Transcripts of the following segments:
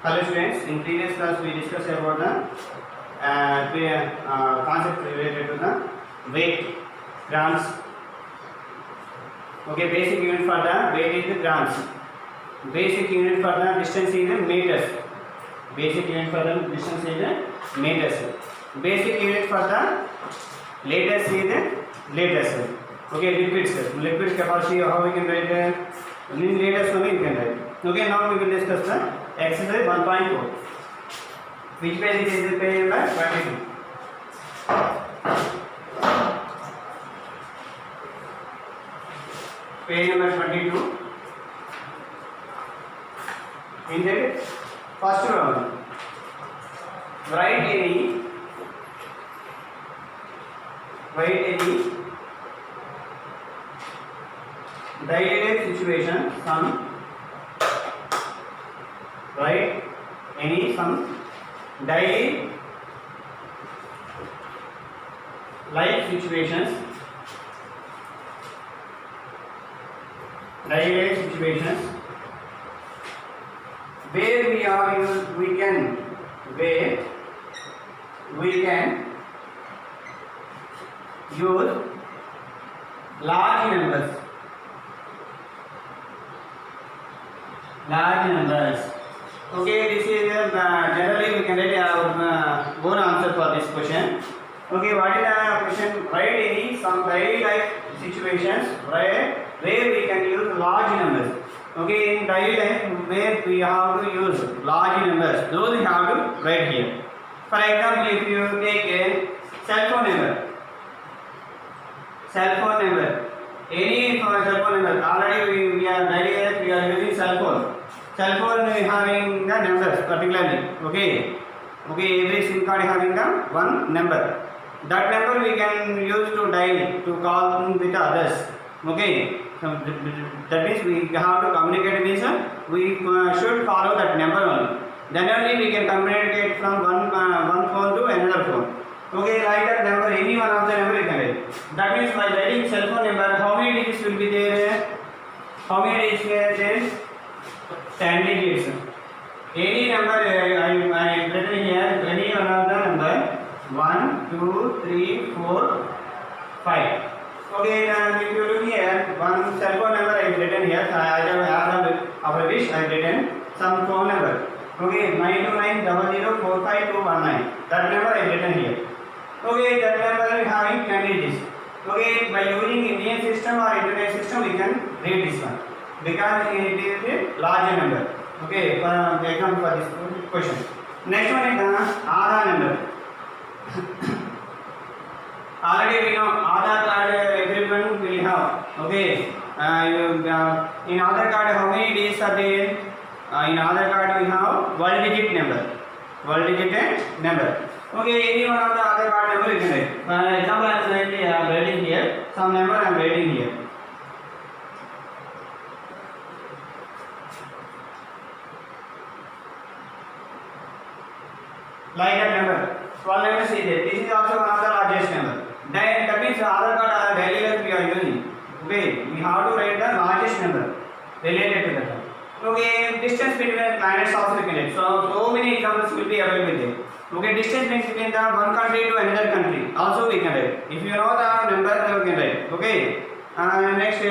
Hello students, in previous class we discussed about the concept related to the weight, grams. Okay, basic unit for the weight is the grams. Basic unit for the distance is the meters. Basic unit for the distance is the meters. Basic unit for the liters is the liters. Okay, liquids. Liquid capacity, how we can write it? In liters only you can write. Okay, now we will discuss the exercise 1.4. Which page is the page number 22? Page number 22. In the first one, write any daily life situation, write any some daily life situations, where we can use large numbers. Okay, this is generally we can write our own answer for this question. Okay, what is the question? Write any some daily life situations where we can use large numbers. Okay, in daily life where we have to use large numbers, those we have to write here. For example, if you take a cell phone number, any cell phone number, already we are daily life we are using cell phone. Cell phone having the numbers particularly. Okay, every SIM card having the one number. That number we can use to dial, to call with others. Okay, so that means we have to communicate means we should follow that number only. Then only we can communicate from one phone to another phone. Okay, like that number, any one of the number you can write. That means by writing cell phone number, how many digits will be there? How many digits there? 10 digits. Any number I am written here, any one of the number 1, 2, 3, 4, 5. Okay, and if you look here, one cell phone number I have written here. After which I have written some phone number. Okay, 92900452219. That number I have written here. Okay, that number is having 10 digits. Okay, by using Indian system or international system, we can read this one because it is a larger number. Okay, for example for this question. Next one is the Aadhaar number. Already we know Aadhaar card everyone will have. Okay, in Aadhaar card how many digits are there? In Aadhaar card we have 1-digit number. Okay, any one of the Aadhaar card number you can write. For example, I am writing here some number I am writing here. Like that number, 12 numbers is there. This is also one of the largest number. That means Aadhaar card daily life we are using. Okay, we have to write the largest number related to that. Okay, distance between planets also we can write. So many examples will be available there. Okay, distance means between the one country to another country also we can write. If you know the number, you can write. Okay, next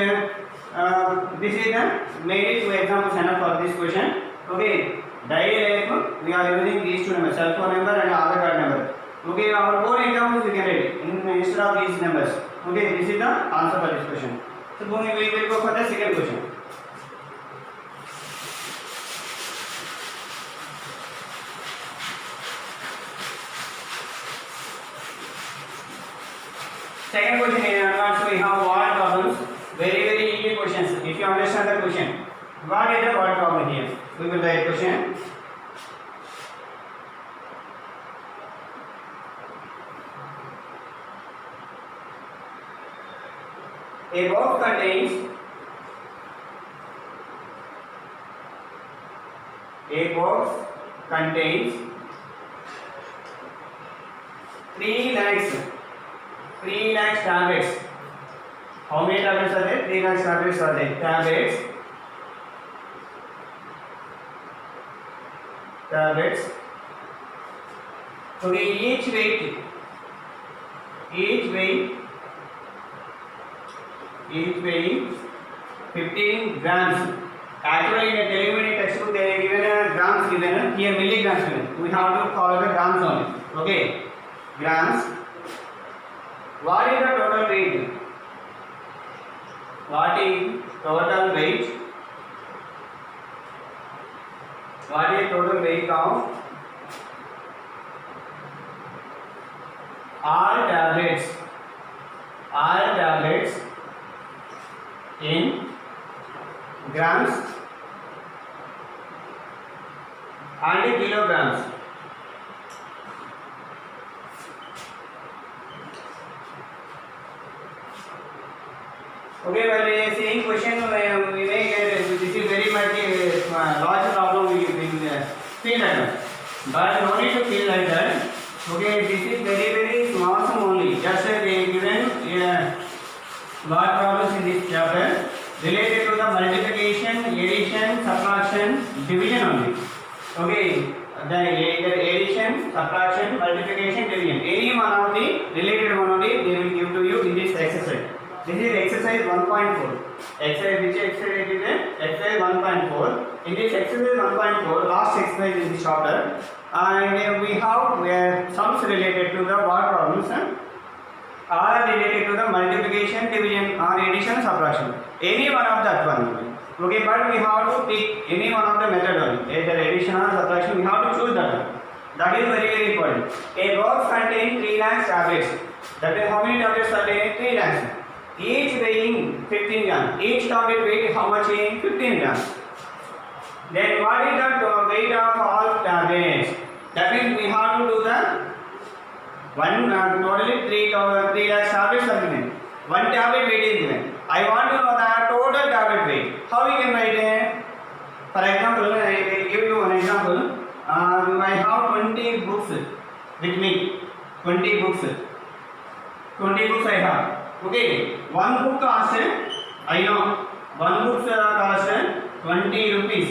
this is the made it 2 examples enough for this question. Okay. Daily life we are using these two numbers, cell phone number and Aadhaar card number. Okay, our own examples we can write instead of these numbers. Okay, this is the answer for this question. So we will go for the second question. Second question in advance we have word problems. Very easy questions. If you understand the question, what is the word problem here? We will write question. A box contains 3 lakhs tablets. How many tablets are there? 3 lakhs tablets are there. tablets. Okay, each weight 15 grams. Actually, in a telemetry textbook, they are given grams given, here milligrams given. We have to follow the grams only. Okay, grams. What is the total weight? What is total weight? What is total weight of all tablets? All tablets in grams and kilograms. Okay, while seeing question, we may get this is very much large problem we feel like that. But no need to feel like that. Okay, this is very small sum only. Just they given lot problems in this chapter related to the multiplication, addition, subtraction, division only. Okay, the addition, subtraction, multiplication, division. Any one of the related one only they will give to you in this exercise. This is exercise 1.4. Exercise which exercise it is? Exercise 1.4. In this exercise 1.4, last exercise in this chapter, and we have sums related to the what problems are related to the multiplication, division, or addition, subtraction. Any one of that one. Okay, but we have to pick any one of the method only. Either addition or subtraction, we have to choose that one. That is very important. A box contains 3 lakhs tablets. That is how many tablets are there? 3 lakhs. Each weighing 15 grams. Each tablet weight how much in 15 grams. Then what is the weight of all tablets? That means we have to do the one totally 3 lakhs tablets are given. One tablet weight is given. I want to know the total tablet weight. How we can write it? For example, I will give you one example. I have 20 books with me. 20 books. 20 books I have. Okay, one book cost, I know, one book cost 20 rupees.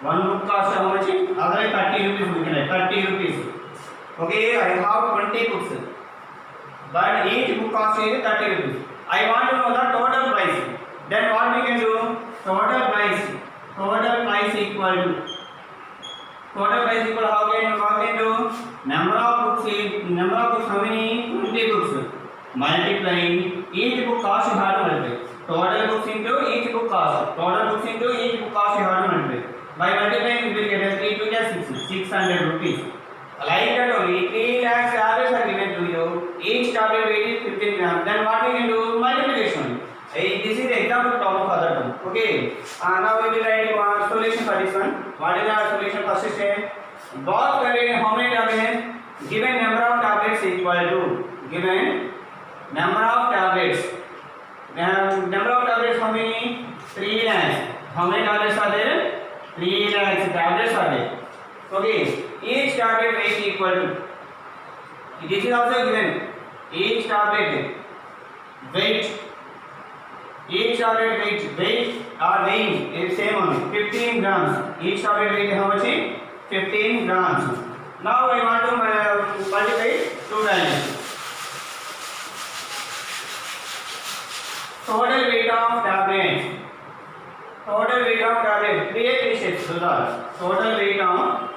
One book cost how much? Other 30 rupees we can write, 30 rupees. Okay, I have 20 books. But each book cost is 30 rupees. I want to know the total price. Then what we can do? Total price equal to how can do? Number of books how many? 20 books. Multiplying each book cost you have to multiply. Total books into each book cost. Total books into each book cost you have to multiply. By multiplying you will get 3 to 600 rupees. Like that only 3 lakhs tablets are given to you. Each tablet weight is 15 grams. Then what we can do? Multiplication. This is the example problem for that one. Okay. Now we will write solution for this one. What is our solution? First step. Box containing how many tablets? Given number of tablets equal to given number of tablets. Number of tablets how many? 3 lakhs. How many tablets are there? 3 lakhs tablets are there. Okay. Each tablet weight equal to. This is also given. Each tablet weight. Each tablet weight or weighing is same only. 15 grams. Each tablet weight how much? 15 grams. Now I want to multiply two values. Total weight of tablets. Total weight of tablets. Create this steps. Total weight of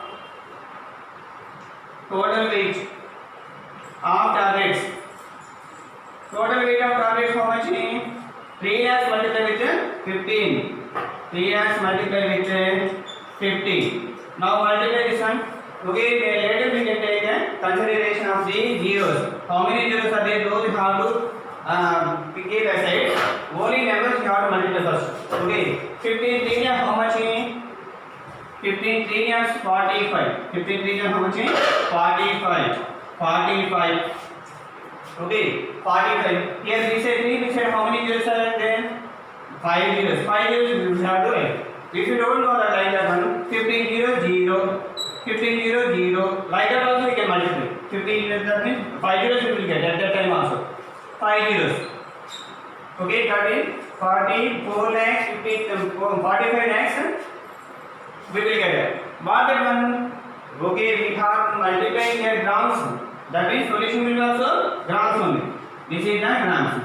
tablets. Total weight of tablets how much? 3 lakhs multiplied with 15. 3 lakhs multiplied with 15. Now multiply this one. Okay, later we can take a consideration of the zeros. How many zeros are there? Those you have to keep aside. Only numbers you have to multiply first. Okay, 15 3 lakhs how much? 15 3 lakhs 45. 15 3 lakhs how much? 45. 45. Okay, 45. Here we say 3, we said how many zeros are there? 5 zeros. 5 zeros you have to write. If you don't know that like that one, 15 0 0. 15 0 0. Like that also we can multiply. 15 zeros that means 5 zeros you will get at that time also. 5 zeros. Okay, that is 44 lakhs 45 lakhs we will get it. But that one Okay, we have multiplying here grams. That means solution will be also grams only. This is the grams.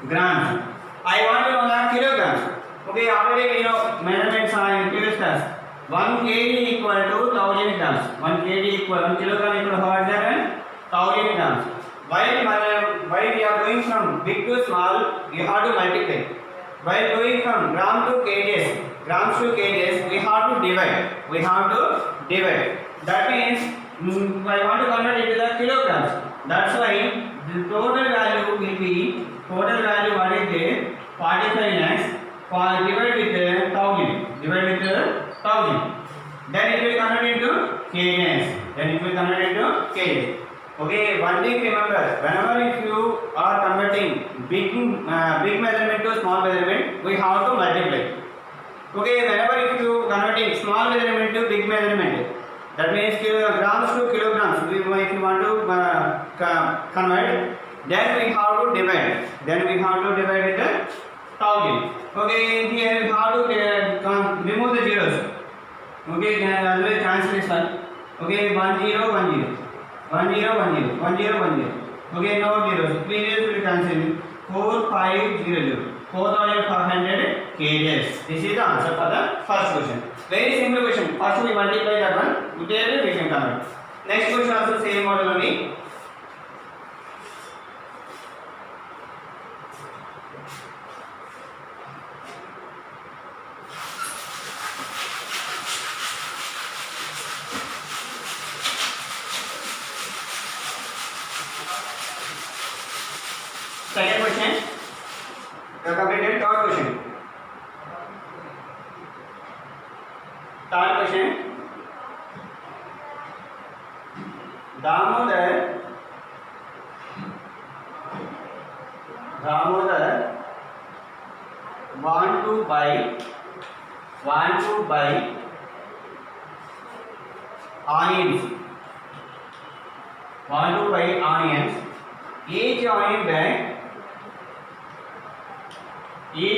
Grams. I want to know the kilograms. Okay, already we know measurements are in previous class. 1 kg equal to 1000 grams. 1 kg equal 1 kilogram equal to how much? 1000 grams. While we are going from big to small, we have to multiply. While going from gram to grams to kgs, we have to divide. We have to divide. That means I want to convert it to the kilograms. That's why the total value will be what is there? 45 lakhs. Divide with 1000. Divide with 1000. Then it will convert into kgs. Okay, one thing remember, whenever if you are converting big measurement to small measurement, we have to multiply. Okay, whenever if you converting small measurement to big measurement, that means grams to kilograms, if you want to convert, then we have to divide. Then we have to divide with 1000. Okay, here we have to remove the zeros. Okay, always cancel this one. Okay, 10 10 10 10 10 10. Okay, no zeros. 3 zeros will cancel. 4500. 4500 kgs. This is the answer for the first question. Very simple question. First we multiply that one. Later we can convert. Next question also same model only. Second question. The completed third question. Third question. Damodar want to buy onions. Want to buy onions. Each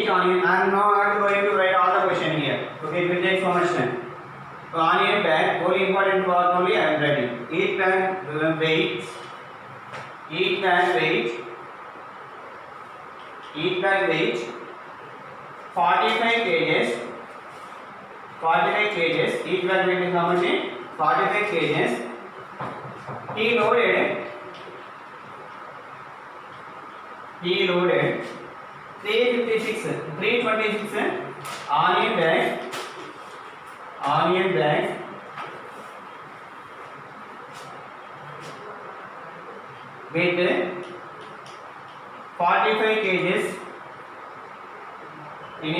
onion, I am not going to write all the question here. Okay, it will take so much time. So onion bag, only important part only I am writing. Each bag weight 45 kgs. 45 kgs. Each bag weight is how much? 45 kgs. He loaded 326 onion bags with 45 kgs in a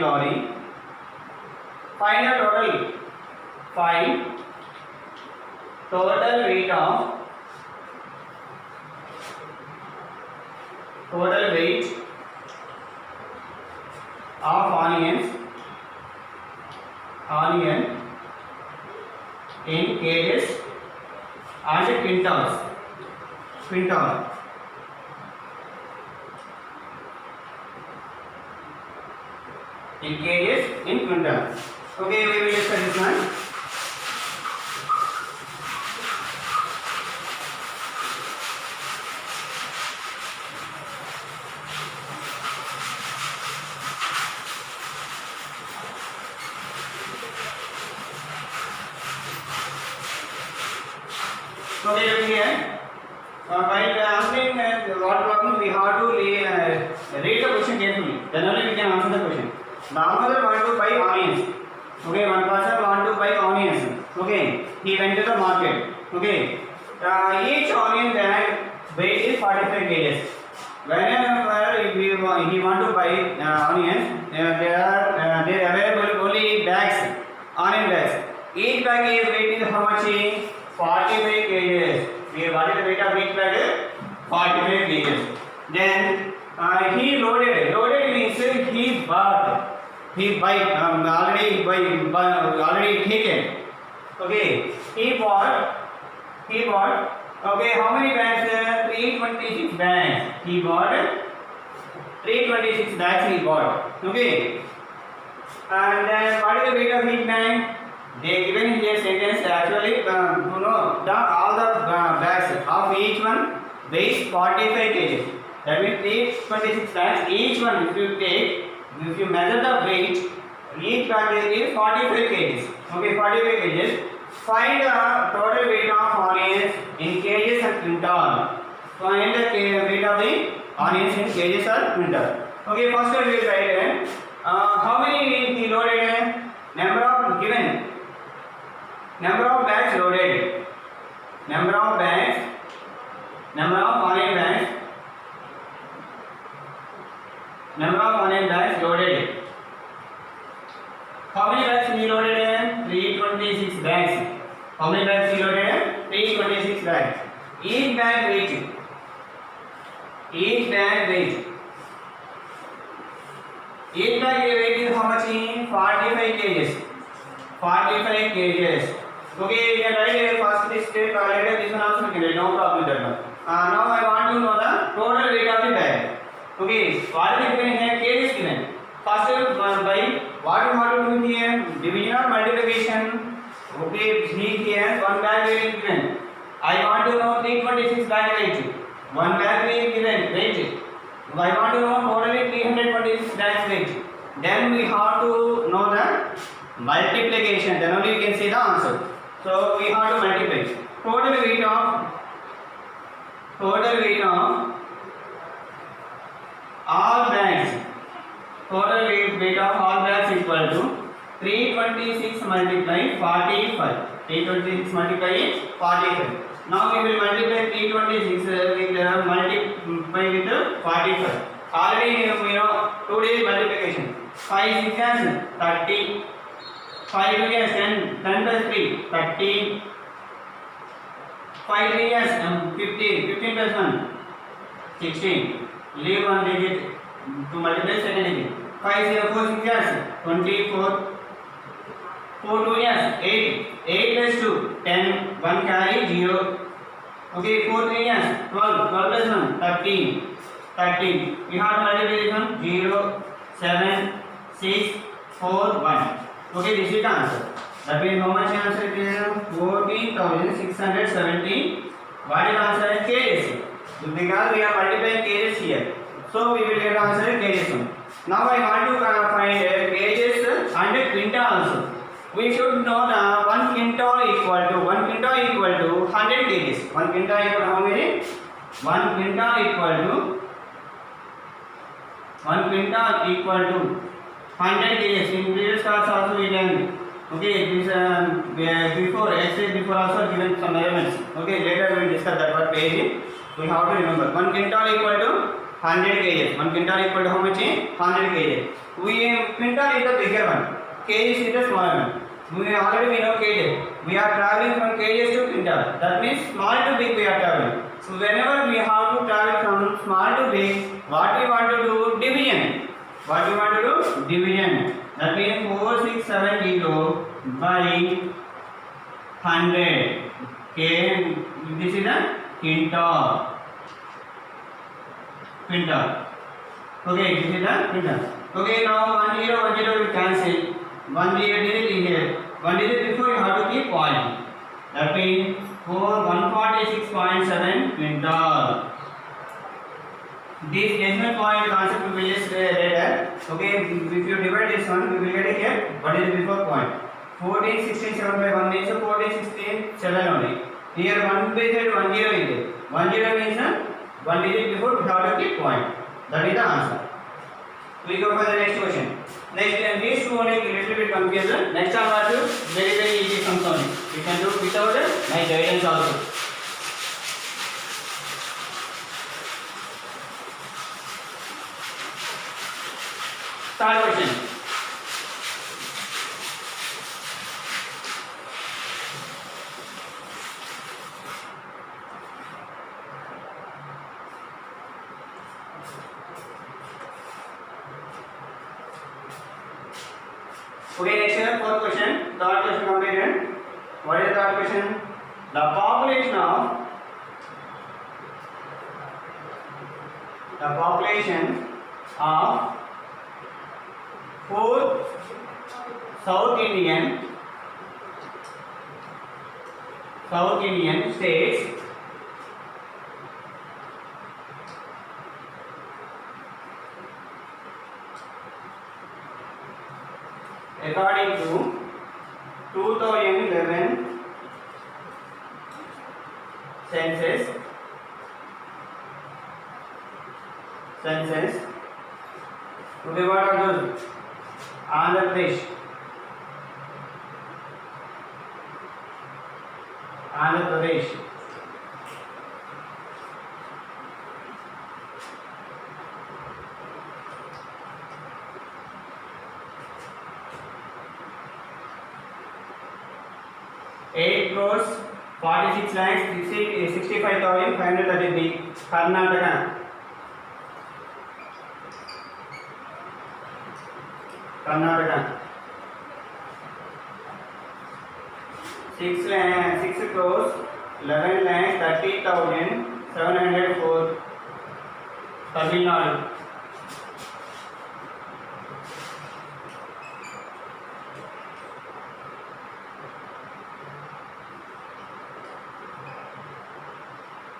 lorry. Find the total weight of onion in kgs and quintals. In kgs, in quintals. Okay, we will discuss this one. Okay, look here. While answering what problem, we have to read the question carefully. Then only we can answer the question. Damodar want to buy onions. Okay, one person want to buy onions. Okay, he went to the market. Okay, each onion bag weight is 45 kgs. Whenever he want to buy onions, there are available only bags, onion bags. Each bag is weight is how much? 45 kgs. What is the weight of each bag? 45 kgs. Then he loaded means he bought. He already taken. Okay, he bought. Okay, how many bags? 326 bags. He bought 326 bags. He bought. Okay. And then what is the weight of each bag? They given here sentence actually all the bags of each one weighs 45 kg. That means 326 bags. Each one, if you measure the weight, each bag is 45 kg. Okay, 45 kg. Find the total weight of onions in kgs and quintal. Find the weight of the onions in kgs or quintal. Okay, first we will write how many he loaded? Number of given. Number of bags loaded. Number of bags. Number of onion bags. Number of onion bags loaded. How many bags he loaded? 326 bags. How many bags he loaded? 326 bags. Each bag weight. Each bag weight. Each bag weight is how much? 45 kgs. 45 kgs. Okay, you can write here first this step, later this one also you can write, no problem that one. Now I want to know the total weight of the bag. Okay, what is given here? Kgs given. First by what you have to do here? Division or multiplication. Okay, see here one bag weight is given. I want to know 326 bag weight. One bag weight given weight. I want to know totally 326 bags weight. Then we have to know the multiplication. Then only we can see the answer. So we have to multiply. Total weight of all bags. Total weight of all bags equal to 326 multiply 45. 326 multiply 45. Now we will multiply 326 multiply with 45. Already we know 2 days multiplication. 5 6 is 30. 5 2 is 10. 10 plus 3 13. 5 3 is 15. 15 plus 1 16. Leave one digit to multiply second digit. 5 0 4 6 is 24. 4 2 is 8. 8 plus 2 10. 1 carry 0. Okay, 4 3 is 12. 12 plus 1 13. 13. We have multiplication 0 7 6 4 1. Okay, this is the answer. That means how much answer it is? 14,670. What is the answer? Kgs. Because we are multiplying kgs here, so we will get answer kgs. Now I want to find kgs and quintal also. We should know the 1 quintal equal to 100 kgs. 1 quintal equal to how many? 1 quintal equal to 100 kgs. In previous class also we can. Okay, this before exercise before also given some measurements. Okay, later we will discuss that what page we have to remember. 1 quintal equal to 100 kgs. 1 quintal equal to how much? 100 kg. Quintal is the bigger one. Kgs is the smaller one. We already know kg. We are traveling from kgs to quintal. That means small to big we are traveling. So whenever we have to travel from small to big, what we want to do? Division. What we want to do? Division. That means 4670 by 100. Okay, this is a quintal. Okay, this is a quintal. Okay, now 1010 we cancel. 1 digit here. 1 digit before you have to keep point. That means 146.7 quintal. This decimal point concept we will just later. Okay, if you divide this one, we will get it here. What is the before point? 14, 16, 7 by 1 means 14, 16, 7 only. Here 1 digit, 10 is there. 10 means 1 digit before we have to keep point. That is the answer. We go for the next question. Next, these two only a little bit confusion. Next time what to very easy sums only. We can do without my guidance also. Third question. Okay, next is fourth question. Third question completed. What is the third question? The population of 4 South Indian states according to 2011 census. Okay, what are those? Andhra Pradesh. Andhra Pradesh. Eight crores 46 lakhs 65,533. Karnataka. Karnataka. 6 crores 11 lakhs 30,704. Tamil Nadu.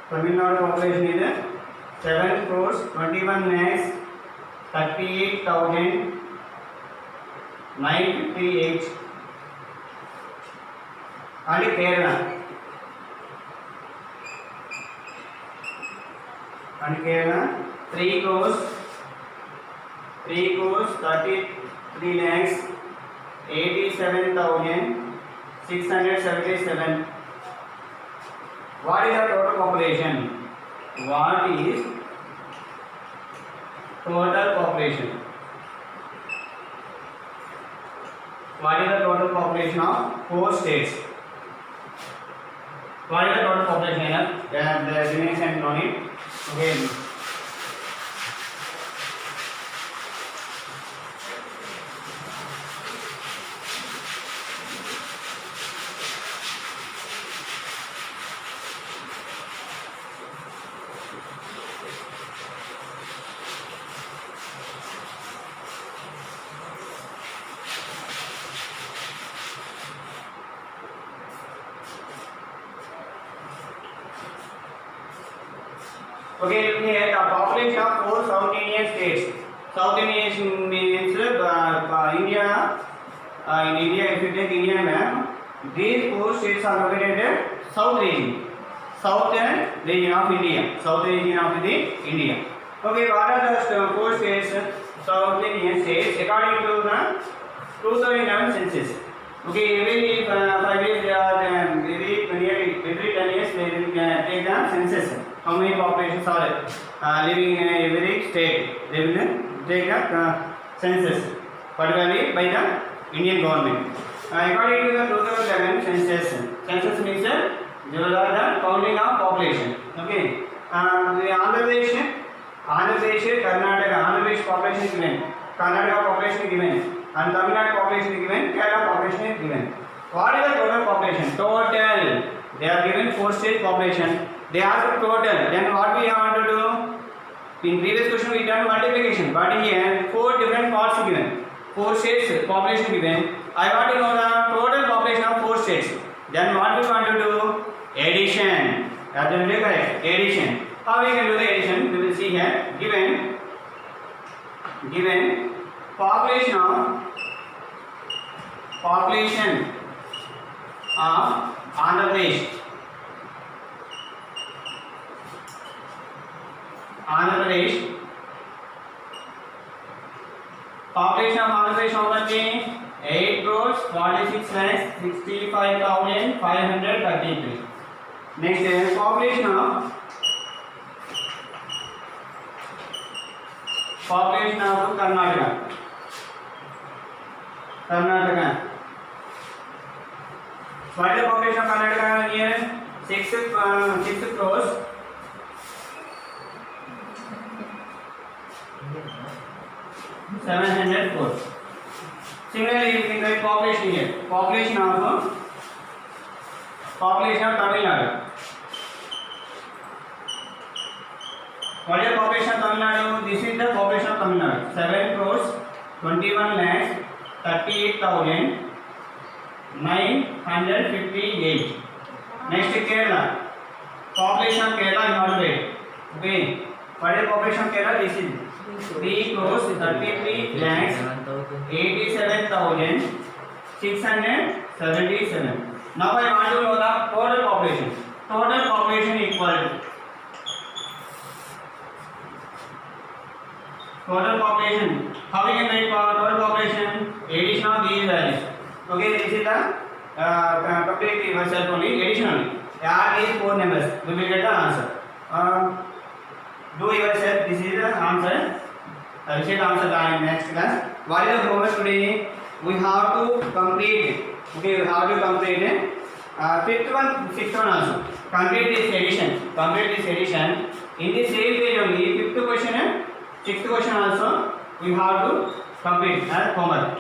Tamil Nadu population is 7 crores 21 lakhs 38,958. And Kerala. 3 crores 33 lakhs 87,677. What is the total population? What is total population? What is the total population of 4 states? What is the total population of the dimension on it? Okay. Okay, look here, the population of 4 South Indian states. South Indian means India. In India, if you take India map, these 4 states are located in South region. Southern region of India. South region of the India. Okay, what are the 4 states? South Indian states according to the 2011 census. Okay, every 5 years, every 10 years, they will take the census. How many populations are living in every state? They will take the census, particularly by the Indian government. According to the 2011 census means those are the counting of population. Okay, the Andhra Pradesh, Karnataka, Andhra Pradesh population is given, Karnataka population is given, and Tamil Nadu population is given, Kerala population is given. What is the total population? Total, they are given 4 state population. They ask total. Then what we have to do? In previous question we done multiplication, but here 4 different parts given. 4 states population given. I want to know the total population of 4 states. Then what we want to do? Addition. Absolutely correct. Addition. How we can do the addition? We will see here. Given population of Andhra Pradesh. Andhra Pradesh. Population of Andhra Pradesh how much? 8 crores 46 lakhs 65,533. Next, population of Karnataka. What is the population of Karnataka here? 6 crores 704. Similarly, you can write population here. Population of Tamil Nadu. What is the population of Tamil Nadu? This is the population of Tamil Nadu. 7 crores 21 lakhs 38,958. Next Kerala. Population of Kerala is not great. Okay. What is population of Kerala? This is 3,33,87,677. Now I want to know the total population. Total population equal to total population. How we can write for total population? Addition of these values. Okay, this is the complete yourself only. Additionally, add these four numbers. We will get the answer. Do yourself. This is the answer. We will answer in next class. What is the homework today? We have to complete it. Okay, we have to complete it. Fifth one, sixth one also. Complete this addition. Complete this addition. In the same page only, fifth question and sixth question also we have to complete as homework.